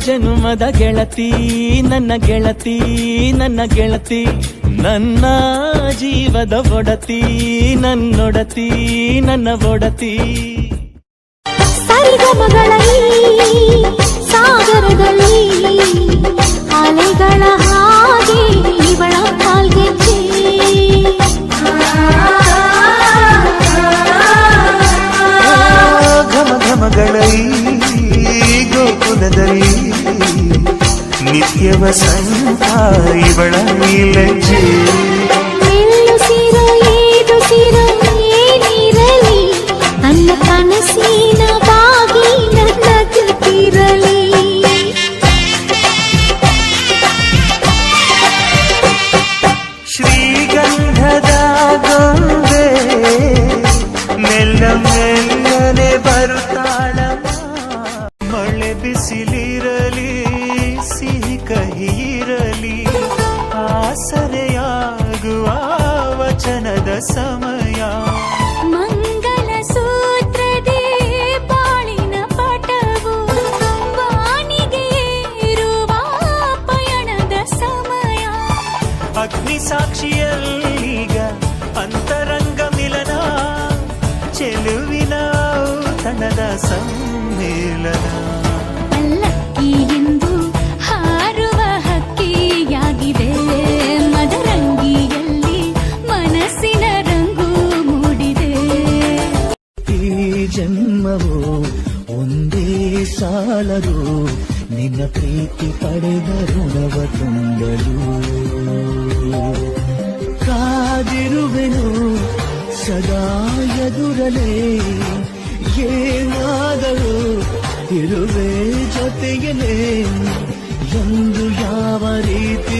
ಜನುಮದ ಗೆಳತಿ ನನ್ನ ಗೆಳತಿ ನನ್ನ ಗೆಳತಿ ನನ್ನ ಜೀವದ ಒಡತಿ ನನ್ನೊಡತಿ ನನ್ನ ಒಡತಿ ಸರಿಗಮಗಳಲ್ಲಿ ಸಾಗರದಲ್ಲಿ ಅಲೆಗಳ ಹಾಗೆ ಇವಳ ಕಾಲ್ಗೆಜ್ಜೆ ಘಮ ಘಮಗಳಲ್ಲಿ ಗೋಕುಲದಲ್ಲಿ ನಿತ್ಯ ವಸಂತ ಇವಳ ಲಜ್ಜೆ ಮೆಲ್ಲುಸಿರೋ ಏದುಸಿರೋ ಏನಿರಲಿ ನನ್ನ ಕನಸಿನ ಬಾಗಿ ನನ್ನ ಜೊತಿರಲಿ ಶ್ರೀಗಂಧದ ಗೊಂಬೆ ಮೆಲ್ಲ ಮೆಲ್ಲನೆ ಬರುತ್ತಾಳ ಮಳೆ ಬಿಸಿಲಿರಲಿ ಸಿಹಿ ಕಹಿ ಇರಲಿ ಆಸರೆಯಾಗುವ ವಚನದ ಸಮಯ ಮಂಗಲ ಸೂತ್ರದೇ ಬಾಳಿನ ಪಟವು ವಾನಿಗೆ ಏರುವ ಪಯಣದ ಸಮಯ ಅಗ್ನಿ ಸಾಕ್ಷಿಯಲ್ಲೀಗ ಅಂತರಂಗ ಮಿಲನ ಚೆಲುವಿನ ಔತಣದ ಸಮ್ಮೇಳನ ಅಲ್ಲಕ್ಕಿ ಎಂದು ಹಾರುವ ಹಕ್ಕಿಯಾಗಿದೆ ಮದರಂಗಿಯಲ್ಲಿ ಮನಸ್ಸಿನ ರಂಗು ಮೂಡಿದೆ ಈ ಜನ್ಮವು ಒಂದೇ ಸಾಲದು ನಿನ್ನ ಪ್ರೀತಿ ಪಡೆದ ಋಣವ ತುಂಬಲು ಕಾದಿರುವೆನು ಸದಾ ಎದುರಲೇ ಏನಾದರೂ ಇರುವೆ ಜೊತೆಯಲೇ ಎಂದು ಯಾವ ರೀತಿ